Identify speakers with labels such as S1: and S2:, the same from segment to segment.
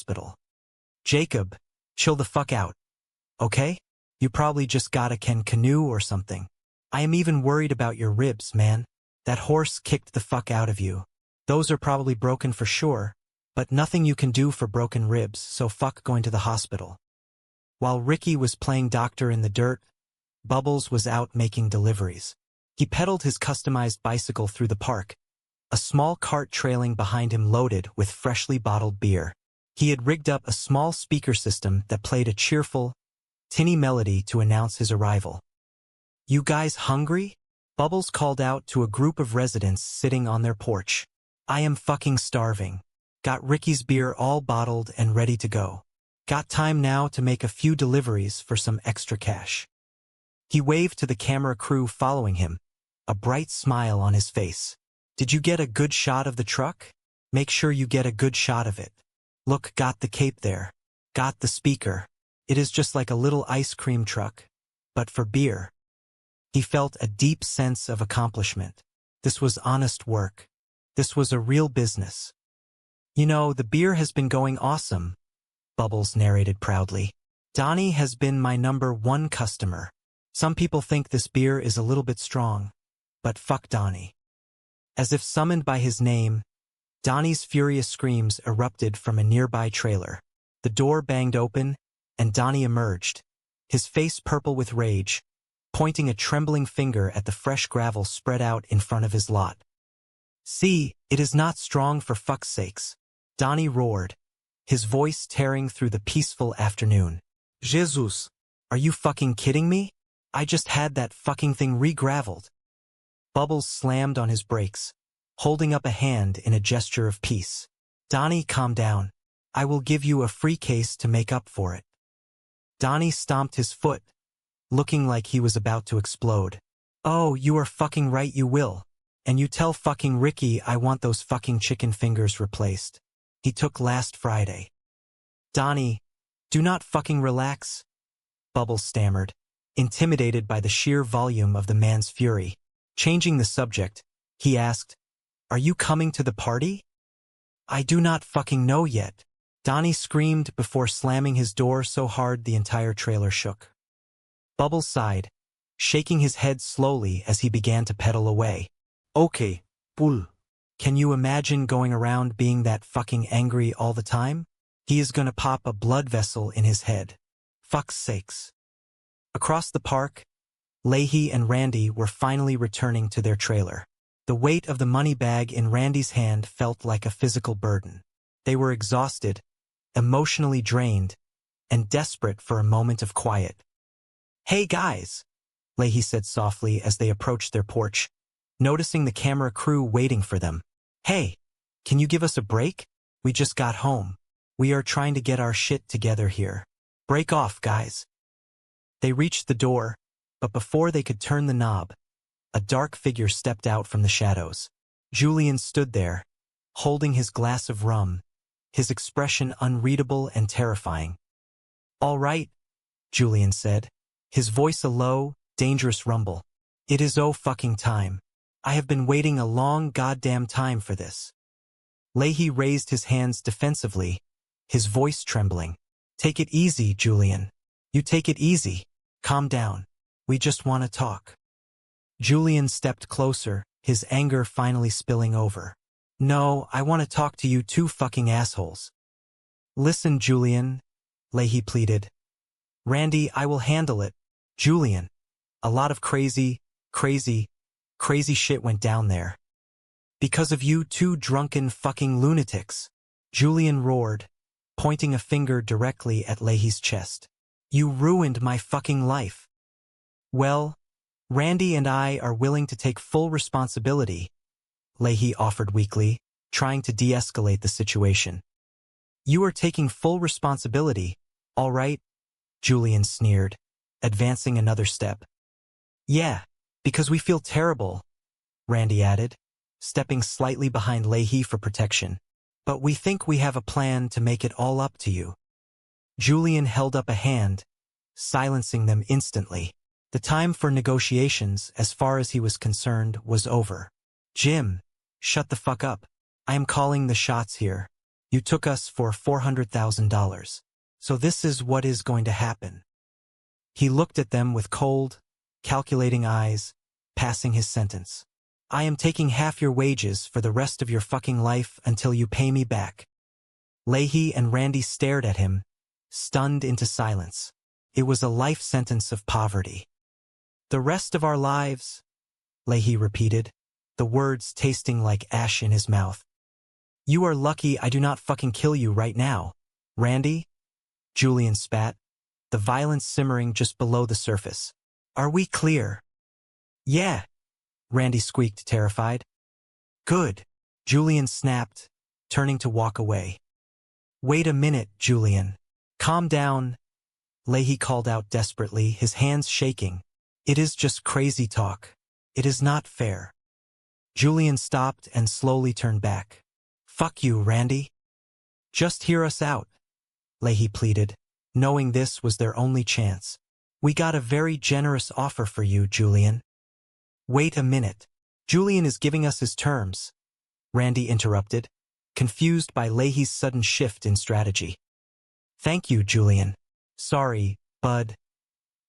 S1: hospital. Jacob, chill the fuck out. Okay? You probably just got a canoe or something. I am even worried about your ribs, man. That horse kicked the fuck out of you. Those are probably broken for sure, but nothing you can do for broken ribs, so fuck going to the hospital. While Ricky was playing doctor in the dirt, Bubbles was out making deliveries. He pedaled his customized bicycle through the park, a small cart trailing behind him loaded with freshly bottled beer. He had rigged up a small speaker system that played a cheerful, tinny melody to announce his arrival. You guys hungry? Bubbles called out to a group of residents sitting on their porch. I am fucking starving. Got Ricky's beer all bottled and ready to go. Got time now to make a few deliveries for some extra cash. He waved to the camera crew following him, a bright smile on his face. Did you get a good shot of the truck? Make sure you get a good shot of it. Look, got the cape there. Got the speaker. It is just like a little ice cream truck, but for beer. He felt a deep sense of accomplishment. This was honest work. This was a real business. You know, the beer has been going awesome, Bubbles narrated proudly. Donnie has been my #1 customer. Some people think this beer is a little bit strong, but fuck Donnie. As if summoned by his name, Donnie's furious screams erupted from a nearby trailer. The door banged open, and Donnie emerged, his face purple with rage, pointing a trembling finger at the fresh gravel spread out in front of his lot. See, it is not strong for fuck's sakes, Donnie roared, his voice tearing through the peaceful afternoon. Jesus, are you fucking kidding me? I just had that fucking thing re-graveled. Bubbles slammed on his brakes, holding up a hand in a gesture of peace. Donnie, calm down. I will give you a free case to make up for it. Donnie stomped his foot, looking like he was about to explode. Oh, you are fucking right, you will. And you tell fucking Ricky I want those fucking chicken fingers replaced. He took last Friday. Donnie, do not fucking relax, Bubbles stammered, intimidated by the sheer volume of the man's fury. Changing the subject, he asked, are you coming to the party? I do not fucking know yet, Donnie screamed before slamming his door so hard the entire trailer shook. Bubbles sighed, shaking his head slowly as he began to pedal away. Okay, pull. Can you imagine going around being that fucking angry all the time? He is gonna pop a blood vessel in his head. Fuck's sakes. Across the park, Leahy and Randy were finally returning to their trailer. The weight of the money bag in Randy's hand felt like a physical burden. They were exhausted, emotionally drained, and desperate for a moment of quiet. Hey guys, Leahy said softly as they approached their porch, noticing the camera crew waiting for them. Hey, can you give us a break? We just got home. We are trying to get our shit together here. Break off, guys. They reached the door, but before they could turn the knob, a dark figure stepped out from the shadows. Julian stood there, holding his glass of rum, his expression unreadable and terrifying. All right, Julian said, his voice a low, dangerous rumble. It is oh fucking time. I have been waiting a long goddamn time for this. Leahy raised his hands defensively, his voice trembling. Take it easy, Julian. You take it easy. Calm down. We just want to talk. Julian stepped closer, his anger finally spilling over. No, I want to talk to you two fucking assholes. Listen, Julian, Leahy pleaded. Randy, I will handle it. Julian. A lot of crazy shit went down there. Because of you two drunken fucking lunatics, Julian roared, pointing a finger directly at Leahy's chest. You ruined my fucking life. Well, Randy and I are willing to take full responsibility, Leahy offered weakly, trying to de-escalate the situation. You are taking full responsibility, all right? Julian sneered, advancing another step. Yeah, because we feel terrible, Randy added, stepping slightly behind Leahy for protection. But we think we have a plan to make it all up to you. Julian held up a hand, silencing them instantly. The time for negotiations, as far as he was concerned, was over. Jim, shut the fuck up. I am calling the shots here. You took us for $400,000. So this is what is going to happen. He looked at them with cold, calculating eyes, passing his sentence. I am taking half your wages for the rest of your fucking life until you pay me back. Leahy and Randy stared at him, stunned into silence. It was a life sentence of poverty. The rest of our lives, Leahy repeated, the words tasting like ash in his mouth. You are lucky I do not fucking kill you right now, Randy? Julian spat, the violence simmering just below the surface. Are we clear? Yeah, Randy squeaked, terrified. Good, Julian snapped, turning to walk away. Wait a minute, Julian. Calm down, Leahy called out desperately, his hands shaking. It is just crazy talk. It is not fair. Julian stopped and slowly turned back. Fuck you, Randy. Just hear us out, Leahy pleaded, knowing this was their only chance. We got a very generous offer for you, Julian. Wait a minute. Julian is giving us his terms, Randy interrupted, confused by Leahy's sudden shift in strategy. Thank you, Julian. Sorry, bud.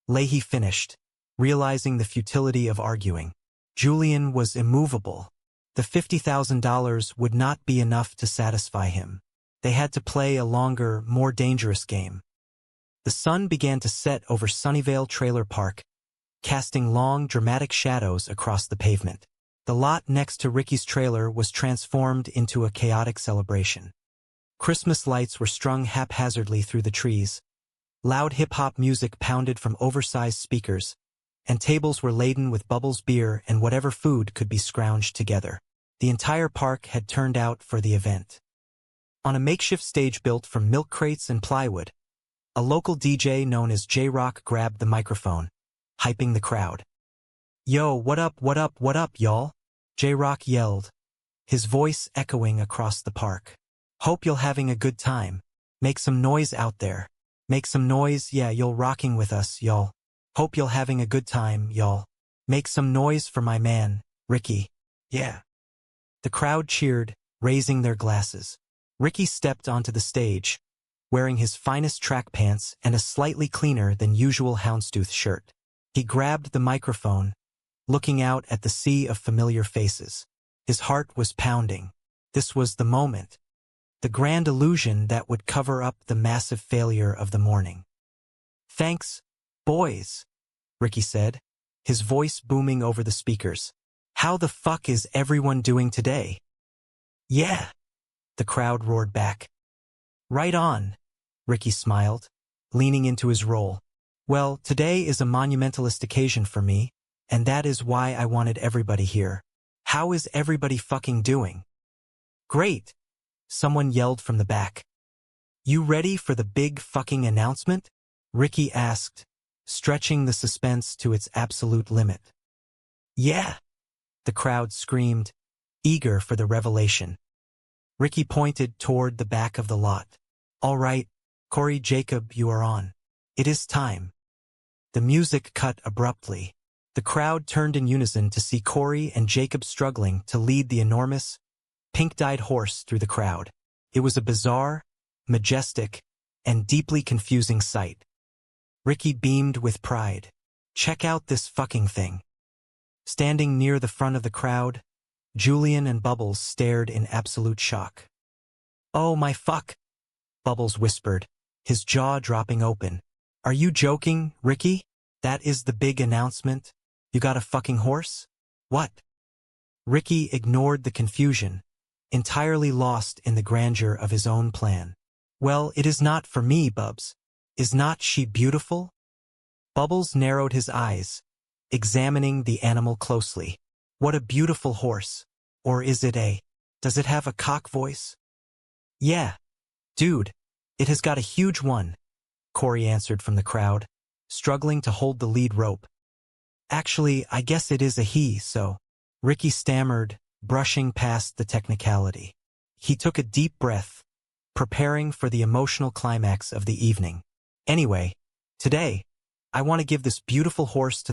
S1: Leahy finished, realizing the futility of arguing. Julian was immovable. The $50,000 would not be enough to satisfy him. They had to play a longer, more dangerous game. The sun began to set over Sunnyvale Trailer Park, casting long, dramatic shadows across the pavement. The lot next to Ricky's trailer was transformed into a chaotic celebration. Christmas lights were strung haphazardly through the trees. Loud hip-hop music pounded from oversized speakers, and tables were laden with Bubbles beer and whatever food could be scrounged together. The entire park had turned out for the event. On a makeshift stage built from milk crates and plywood, a local DJ known as J-Rock grabbed the microphone, hyping the crowd. Yo, what up, y'all? J-Rock yelled, his voice echoing across the park. Hope you're having a good time. Make some noise out there. Make some noise, yeah, you're rocking with us, y'all. Hope you're having a good time, y'all. Make some noise for my man, Ricky. Yeah. The crowd cheered, raising their glasses. Ricky stepped onto the stage, wearing his finest track pants and a slightly cleaner than usual houndstooth shirt. He grabbed the microphone, looking out at the sea of familiar faces. His heart was pounding. This was the moment. The grand illusion that would cover up the massive failure of the morning. Thanks, boys, Ricky said, his voice booming over the speakers. How the fuck is everyone doing today? Yeah, the crowd roared back. Right on, Ricky smiled, leaning into his role. Well, today is a monumentalist occasion for me, and that is why I wanted everybody here. How is everybody fucking doing? Great, someone yelled from the back. You ready for the big fucking announcement? Ricky asked, stretching the suspense to its absolute limit. Yeah, the crowd screamed, eager for the revelation. Ricky pointed toward the back of the lot. All right, Corey Jacob, you are on. It is time. The music cut abruptly. The crowd turned in unison to see Corey and Jacob struggling to lead the enormous, pink-dyed horse through the crowd. It was a bizarre, majestic, and deeply confusing sight. Ricky beamed with pride. Check out this fucking thing. Standing near the front of the crowd, Julian and Bubbles stared in absolute shock. Oh my fuck, Bubbles whispered, his jaw dropping open. Are you joking, Ricky? That is the big announcement? You got a fucking horse? What? Ricky ignored the confusion, entirely lost in the grandeur of his own plan. Well, it is not for me, Bubs. Is not she beautiful? Bubbles narrowed his eyes, examining the animal closely. What a beautiful horse. Or is it does it have a cock voice? Yeah. Dude, it has got a huge one, Corey answered from the crowd, struggling to hold the lead rope. Actually, I guess it is a he, so. Ricky stammered, brushing past the technicality. He took a deep breath, preparing for the emotional climax of the evening. Anyway, today, I want to give this beautiful horse to